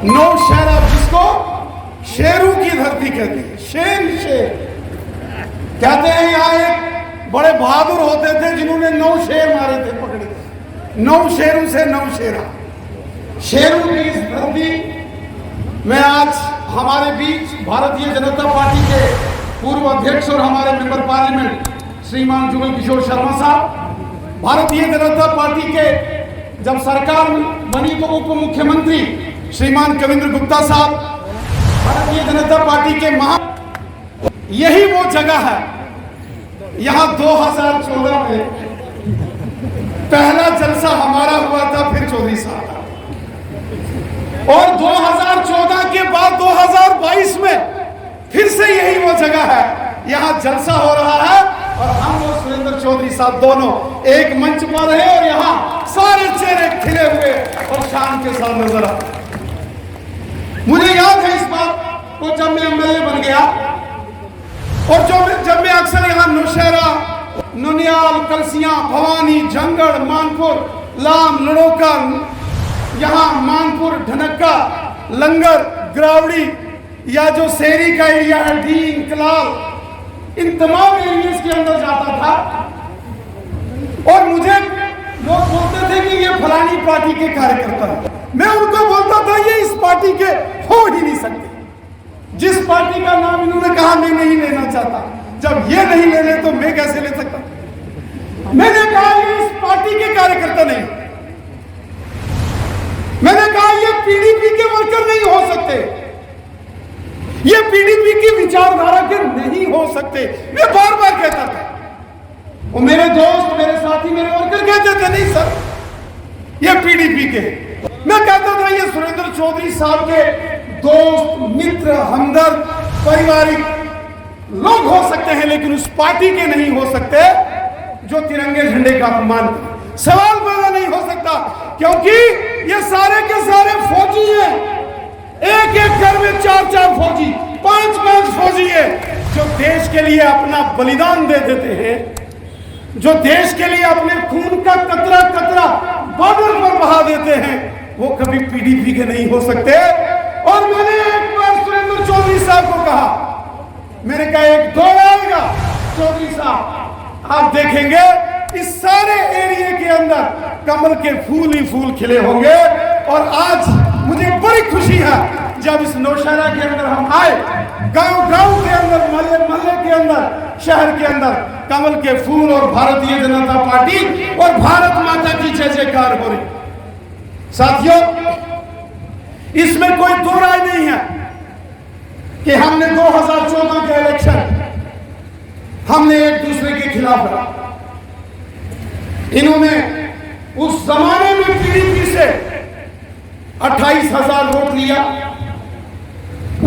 नौशहरा, जिसको शेरों की धरती कहते हैं, शेर कहते हैं। यहाँ एक बड़े बहादुर होते थे जिन्होंने 9 शेर मारे थे, पकड़े थे। 9 शेरों से नौशहरा, शेरों की इस धरती में आज हमारे बीच भारतीय जनता पार्टी के पूर्व अध्यक्ष और हमारे मेंबर पार्लियामेंट श्रीमान जुगल किशोर शर्मा साहब, भारतीय जनता पार्टी के जब सरकार बनी तो उप मुख्यमंत्री श्रीमान कविंद्र गुप्ता साहब, भारतीय जनता पार्टी के यही वो जगह है। यहां 2014 में पहला जलसा हमारा हुआ था, फिर चौधरी साहब, और 2014 के बाद 2022 में फिर से यही वो जगह है, यहां जलसा हो रहा है। और हम और सुरेंद्र चौधरी साहब दोनों एक मंच पर हैं और यहां सारे चेहरे खिले हुए और शान के साथ नजर आते। मुझे याद है इस बात को जब मैं एमएलए बन गया, और जब मैं अक्सर यहाँ नौशहरा, नुनियाल, कलसियां, भवानी, जंगड़, मानपुर, लाम, लड़ोका, यहाँ मानपुर, ढनक्का, लंगर, ग्रावड़ी, या जो शेरी का एरिया है, डीन, कलाल, इन तमाम एरियाज के अंदर जाता था। और मुझे लोग बोलते थे कि ये फलानी पार्टी के कार्यकर्ता है। मैं उनको बोलता था ये इस पार्टी के हो ही नहीं सकते। जिस पार्टी का नाम इन्होंने कहा मैं नहीं लेना चाहता, जब ये नहीं ले ले तो मैं कैसे ले सकता? मैंने कहा ये इस पार्टी के कार्यकर्ता नहीं, मैंने कहा ये पीडीपी के वर्कर नहीं हो सकते, ये पीडीपी की विचारधारा के नहीं हो सकते। मैं बार बार कहता था, और मेरे दोस्त, मेरे साथी, मेरे वर्कर कहते थे नहीं सर ये पीडीपी के। मैं कहता था ये सुरेंद्र चौधरी साहब के दोस्त, मित्र, हमदर्द, पारिवारिक लोग हो सकते हैं, लेकिन उस पार्टी के नहीं हो सकते जो तिरंगे झंडे का अपमान करे। सवाल पैदा नहीं हो सकता, क्योंकि ये सारे के सारे फौजी हैं। एक एक घर में 4-4 फौजी, 5-5 फौजी है, जो देश के लिए अपना बलिदान दे देते हैं, जो देश के लिए अपने खून का कतरा कतरा बॉर्डर पर बहा देते हैं, वो कभी पीडीपी के नहीं हो सकते। और मैंने एक बार सुरेंद्र चौधरी साहब को कहा, मैंने कहा एक दौर आएगा चौधरी साहब, आप देखेंगे इस सारे एरिया के अंदर कमल के फूल ही फूल खिले होंगे। और आज मुझे बड़ी खुशी है जब इस नौशहरा के अंदर हम आए, गांव के अंदर, महल्ले के अंदर, शहर के अंदर कमल के फूल और भारतीय जनता पार्टी और भारत माता की जय जयकार हो रही। साथियों, इसमें कोई दो राय नहीं है कि हमने 2014 के इलेक्शन हमने एक दूसरे के खिलाफ लड़ा। इन्होंने उस जमाने में पीडीपी से 28,000 वोट लिया।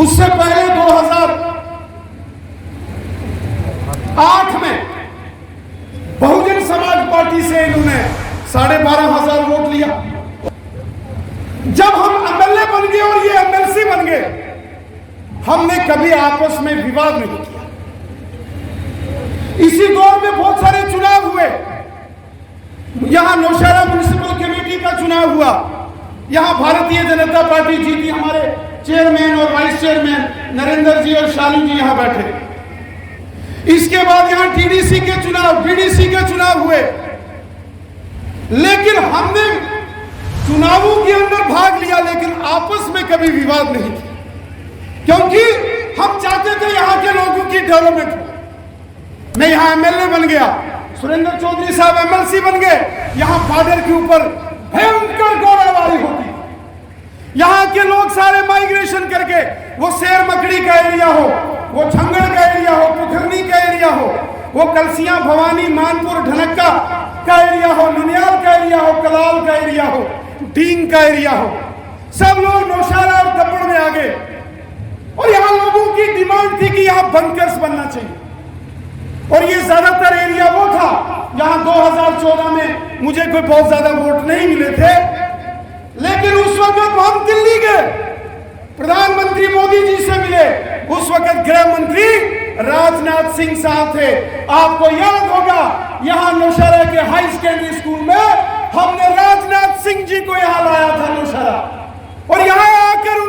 उससे पहले 2008 में बहुजन समाज पार्टी से इन्होंने 12,500 वोट लिया। जब हम एमएलए बन गए और ये एमएलसी बन गए, हमने कभी आपस में विवाद नहीं किया। इसी दौर में बहुत सारे चुनाव हुए। यहां नौशहरा म्युनिसिपल कमेटी का चुनाव हुआ, यहां भारतीय जनता पार्टी जीती। हमारे चेयरमैन और वाइस चेयरमैन नरेंद्र जी और शालू जी यहां बैठे। इसके बाद यहां टीडीसी के चुनाव, बीडीसी के चुनाव हुए। लेकिन हमने चुनावों के अंदर भाग लिया, लेकिन आपस में कभी विवाद नहीं किया, क्योंकि हम चाहते थे यहां के लोगों की डेवलपमेंट हो। मैं यहां एमएलए बन गया, सुरेंद्र चौधरी साहब एमएलसी बन गए। यहां बॉर्डर के ऊपर भयंकर गोलाबारी होती, यहां के लोग सारे माइग्रेशन करके, वो शेर मकड़ी का एरिया हो, वो झंगड़ का एरिया हो, पुखरनी का एरिया हो, वो कलसियां, भवानी, मानपुर, ढनक्का का एरिया हो, नुनियाल का एरिया हो, कलाल का एरिया हो, डींग का एरिया हो, सब लोग नौशहरा और दब्बड़ में आ गए। और यहां लोगों की डिमांड थी कि यहां बंकर्स बनना चाहिए। और ये ज्यादातर एरिया वो था जहां 2014 में मुझे कोई बहुत ज्यादा वोट नहीं मिले थे। लेकिन उस वक्त हम दिल्ली गए, प्रधानमंत्री मोदी जी से मिले। उस वक्त गृह मंत्री राजनाथ सिंह साहब थे। आपको याद होगा, यहां नौशहरा के हाई सेकेंडरी स्कूल में हमने राजनाथ सिंह जी को यहां लाया था नौशहरा, और यहां आकर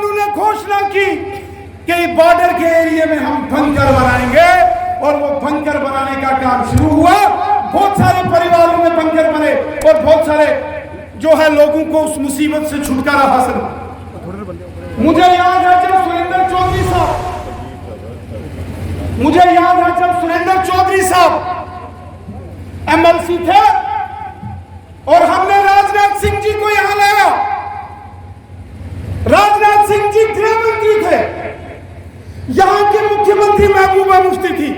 के एरिया में हम बंकर बनाएंगे, और वो बंकर बनाने का काम शुरू हुआ। बहुत सारे परिवारों में बंकर बने और बहुत सारे जो है लोगों को उस मुसीबत से छुटकारा हासिल हुआ। मुझे याद है जब सुरेंद्र चौधरी साहब एमएलसी थे और हमने राजनाथ सिंह जी को यहां लाया। राजनाथ सिंह जी गृह मंत्री थे, यहां के मुख्यमंत्री महबूबा मुफ्ती थी,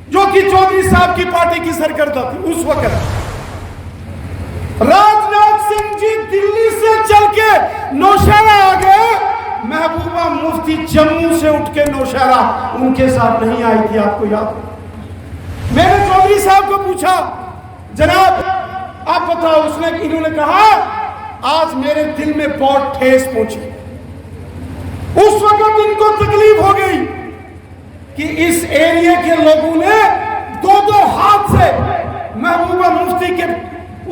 जो कि चौधरी साहब की पार्टी की सरकर्ता थी उस वक्त। राजनाथ सिंह जी दिल्ली से चल के नौशहरा आ गए, महबूबा मुफ्ती जम्मू से उठ के नौशहरा उनके साथ नहीं आई थी, आपको याद? मैंने चौधरी साहब को पूछा, जनाब आप बताओ, इन्होंने कहा आज मेरे दिल में बहुत ठेस पहुंची। उस वक्त इनको तकलीफ हो गई कि इस एरिया के लोगों ने दो हाथ से महबूबा मुफ्ती के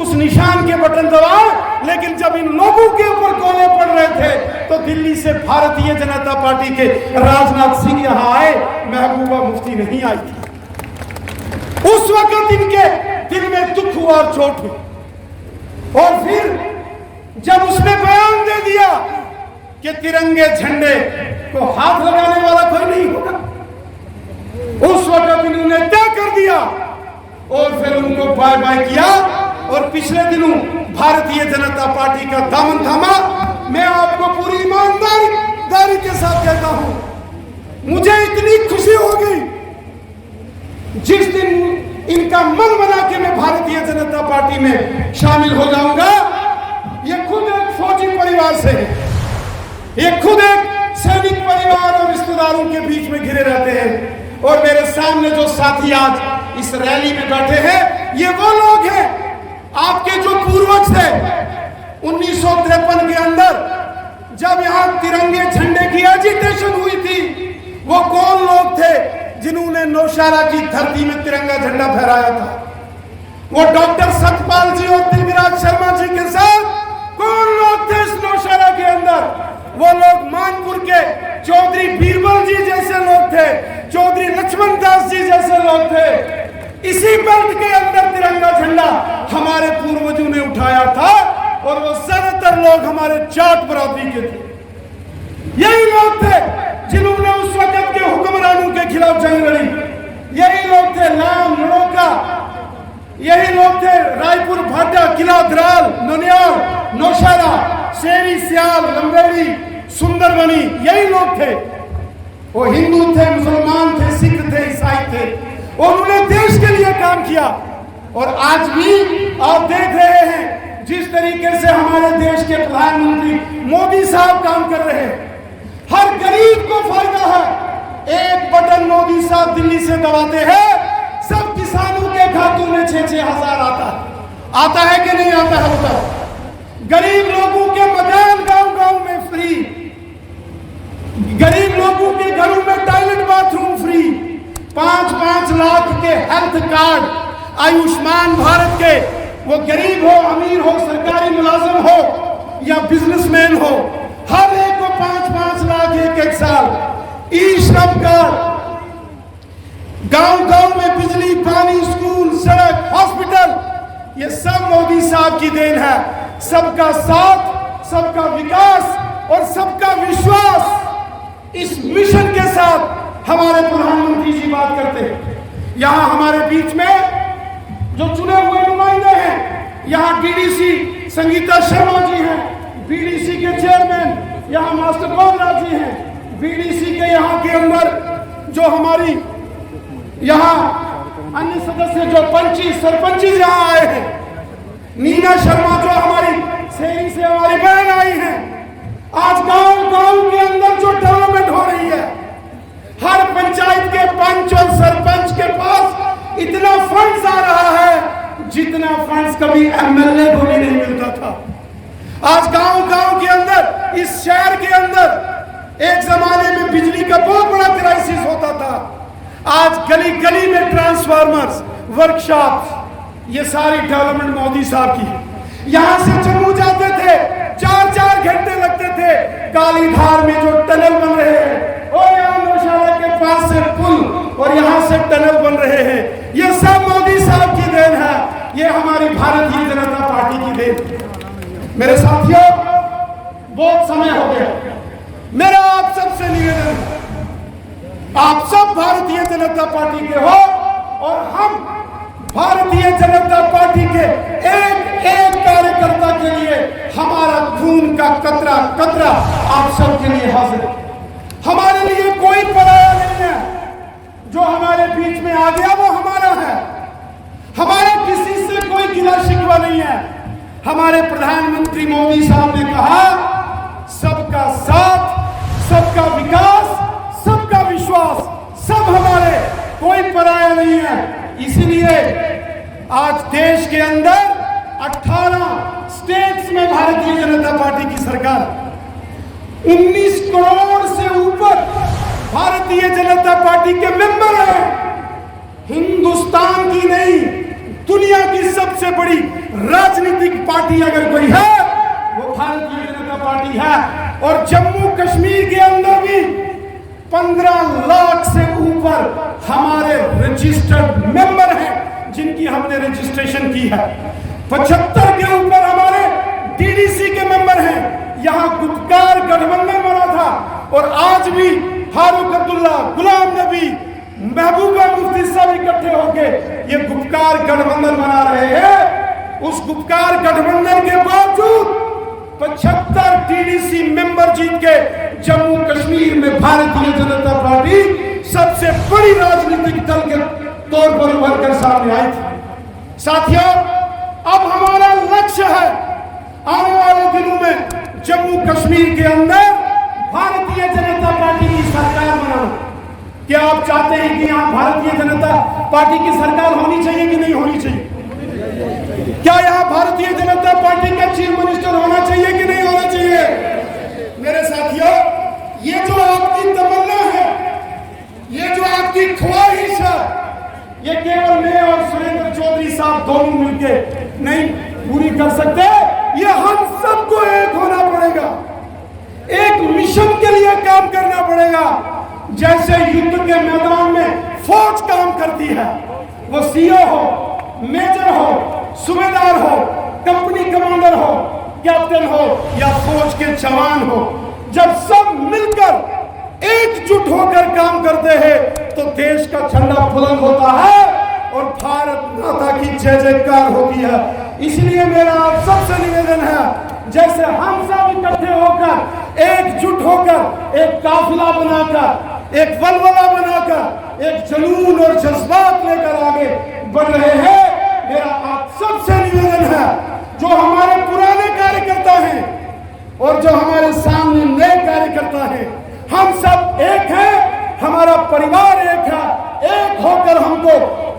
उस निशान के बटन दबाए, लेकिन जब इन लोगों के ऊपर गोले पड़ रहे थे तो दिल्ली से भारतीय जनता पार्टी के राजनाथ सिंह यहां आए, महबूबा मुफ्ती नहीं आई थी। उस वक्त इनके दिल में दुख हुआ और चोट हुई। और फिर जब उसने बयान दे दिया कि तिरंगे झंडे को हाथ लगाने वाला कोई नहीं होगा, उस वक्त इन्होंने तय कर दिया और फिर उनको बाय बाय किया और पिछले दिनों भारतीय जनता पार्टी का दामन थामा। मैं आपको पूरी ईमानदारी के साथ कहता हूं, मुझे इतनी खुशी हो गई जिस दिन इनका मन बना कि मैं भारतीय जनता पार्टी में शामिल हो जाऊंगा। ये खुद एक फौजी परिवार से है, ये खुद एक सैनिक परिवार और रिश्तेदारों के बीच में घिरे रहते हैं। और मेरे सामने जो साथी आज इस रैली में बैठे हैं, ये वो लोग हैं आपके जो पूर्वज थे 1953 के अंदर जब यहां तिरंगे झंडे की एजिटेशन हुई थी। वो कौन लोग थे जिन्होंने नौशहरा की धरती में तिरंगा झंडा फहराया था? वो डॉक्टर सतपाल जी और दिलविराज शर्मा जी के साथ कौन लोग थे इस नौशहरा के अंदर? वो लोग मानपुर के चौधरी बीरबल जी जैसे लोग थे, चौधरी लक्ष्मण दास जी जैसे लोग थे। इसी बेल्ट के अंदर तिरंगा झंडा हमारे पूर्वजों ने उठाया था और वो ज्यादातर लोग हमारे जाट बरादरी के थे। यही लोग थे जिन्होंने उस वक्त के हुक्मरानों के खिलाफ जंग लड़ी। यही लोग थे लाम लड़ोका, यही लोग थे रायपुर, भाटा, किला, द्राल, ननियाल, नौशहरा, शेरी, सियाल, लंबेड़ी, सुंदरबनी, यही लोग थे। वो हिंदू थे, मुसलमान थे, सिख थे, ईसाई थे, और उन्होंने देश के लिए काम किया। और आज भी आप देख रहे हैं जिस तरीके से हमारे देश के प्रधानमंत्री मोदी साहब काम कर रहे हैं, हर गरीब को फायदा है। एक बटन मोदी साहब दिल्ली से दबाते हैं, सब किसानों के खातों में 6-6 हजार आता है कि नहीं आता है? बताओ। गरीब लोगों के मकान गांव-गांव में फ्री, गरीब लोगों के घरों में टॉयलेट बाथरूम फ्री, 5-5 लाख के हेल्थ कार्ड, आयुष्मान भारत के, वो गरीब हो, अमीर हो, सरकारी मुलाजिम हो या बिजनेसमैन हो, हर एक को 5-5 लाख एक साल। ई श्रम कार्ड, गांव-गांव में बिजली, पानी, स्कूल, सड़क, हॉस्पिटल, ये सब मोदी साहब की देन है। सबका साथ, सबका विकास और सबका विश्वास, इस मिशन के साथ हमारे प्रधानमंत्री जी बात करते हैं। यहां हमारे बीच में जो चुने हुए नुमाइंदे हैं, यहां डीडीसी संगीता शर्मा जी हैं, बीडीसी के चेयरमैन यहां मास्टर गोविंद जी हैं, बीडीसी के यहां के अंदर जो हमारी यहां अन्य सदस्य जो पंची सरपंची यहां आए हैं, नीना शर्मा जो हमारी सेरी से हमारी बहन आई है। आज गांव-गांव के अंदर जो डेवलपमेंट हो रही है, हर पंचायत के पंच और सरपंच के पास इतना फंड्स आ रहा है जितना फंड्स कभी एमएलए को भी नहीं मिलता था। आज गांव-गांव के अंदर, इस शहर के अंदर एक जमाने में बिजली का बहुत बड़ा क्राइसिस होता था। आज गली-गली में ट्रांसफार्मर्स, वर्कशॉप, ये सारी डेवलपमेंट मोदी साहब की। यहां से जम्मू जाते थे 4-4 घंटे लगते थे। कालीधार में जो टनल बन रहे हैं और यहां नौशहरा वहां से पुल और यहां से टनल बन रहे हैं, ये सब मोदी साहब की देन है, ये हमारी भारतीय जनता पार्टी की देन। मेरे साथियों, बहुत समय हो गया, मेरा आप सबसे निवेदन है, आप सब भारतीय जनता पार्टी के हो और हम भारतीय जनता पार्टी के एक एक कार्यकर्ता के लिए हमारा खून का कतरा कतरा आप सबके लिए हाजिर है। हमारे लिए कोई पराया नहीं है, जो हमारे बीच में आ गया वो हमारा है, हमारा किसी से कोई गिला शिकवा नहीं है। हमारे प्रधानमंत्री मोदी साहब ने कहा, सबका साथ, सबका विकास, सबका विश्वास, सब हमारे, कोई पराया नहीं है। इसलिए आज देश के अंदर 18 स्टेट्स में भारतीय जनता पार्टी की सरकार, 19 करोड़ से ऊपर भारतीय जनता पार्टी के मेंबर हैं। हिंदुस्तान की नहीं, दुनिया की सबसे बड़ी राजनीतिक पार्टी अगर कोई है वो भारतीय जनता पार्टी है। और जम्मू कश्मीर के अंदर भी 15 लाख से ऊपर हमारे रजिस्टर्ड मेंबर हैं, जिनकी हमने रजिस्ट्रेशन की है। 75 के ऊपर हमारे डीडीसी के मेंबर हैं। यहां गुपकार गठबंधन बना था और आज भी फारूक अब्दुल्ला, गुलाम नबी, महबूबा मुफ्ती सब इकट्ठे होके ये गुपकार गठबंधन बना रहे हैं। उस गुपकार गठबंधन के बावजूद 75 डीडीसी मेंबर जीत के जम्मू कश्मीर में भारतीय जनता पार्टी सबसे बड़ी राजनीतिक दल के तौर पर उभर कर सामने आई थी। साथियों, अब हमारा लक्ष्य है आने वाले दिनों में जम्मू कश्मीर के अंदर भारतीय जनता पार्टी की सरकार बनाना। क्या आप चाहते हैं कि यहाँ भारतीय जनता पार्टी की सरकार होनी चाहिए कि नहीं होनी चाहिए? क्या यहाँ भारतीय जनता पार्टी का चीफ मिनिस्टर होना चाहिए कि नहीं होना चाहिए? मेरे साथियों, ये जो आपकी तमन्ना है, ये जो आपकी ख्वाहिश है, ये केवल मैं और सुरेंद्र चौधरी साहब दोनों मिलके नहीं पूरी कर सकते। ये हम सबको एक होना पड़ेगा, एक मिशन के लिए काम करना पड़ेगा। जैसे युद्ध के मैदान में फौज काम करती है, वो सीओ हो, मेजर हो, सूबेदार हो, कंपनी कमांडर हो, कैप्टन हो या फौज के जवान हो, जब सब मिलकर एकजुट होकर काम करते हैं तो देश का झंडा बुलंद होता है और भारत माता की जय जयकार होती है। इसलिए मेरा आप सबसे निवेदन है, जैसे हम सब इकट्ठे होकर, एकजुट होकर, एक काफिला बनाकर, एक वलवला बनाकर, एक जुनून और जज्बात लेकर आगे बढ़ रहे हैं, मेरा आप सबसे निवेदन है, जो हमारे पुराने कार्यकर्ता हैं और जो हमारे सामने नए कार्यकर्ता हैं, हम सब एक हैं, हमारा परिवार एक है, एक होकर हमको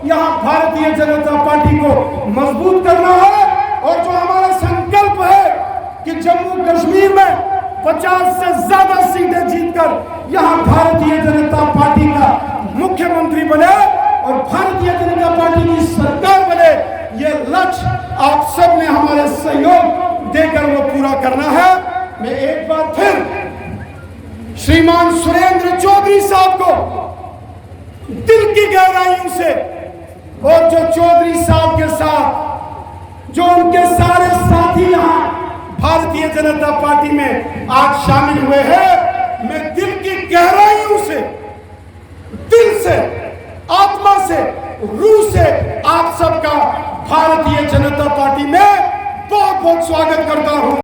यहाँ भारतीय जनता पार्टी को मजबूत करना है। और जो हमारा संकल्प है कि जम्मू कश्मीर में 50 से ज्यादा सीटें जीतकर यहाँ भारतीय जनता पार्टी का मुख्यमंत्री बने और भारतीय जनता पार्टी की सरकार बने, ये लक्ष्य आप सब ने हमारे सहयोग देकर वो पूरा करना है। मैं एक बार फिर श्रीमान सुरेंद्र चौधरी साहब को दिल की गहराइयों से, और जो चौधरी साहब के साथ जो उनके सारे साथी यहाँ भारतीय जनता पार्टी में आज शामिल हुए हैं, मैं दिल की गहराइयों से, दिल से, आत्मा से, रूह से आप सबका भारतीय जनता पार्टी में बहुत बहुत स्वागत करता हूं।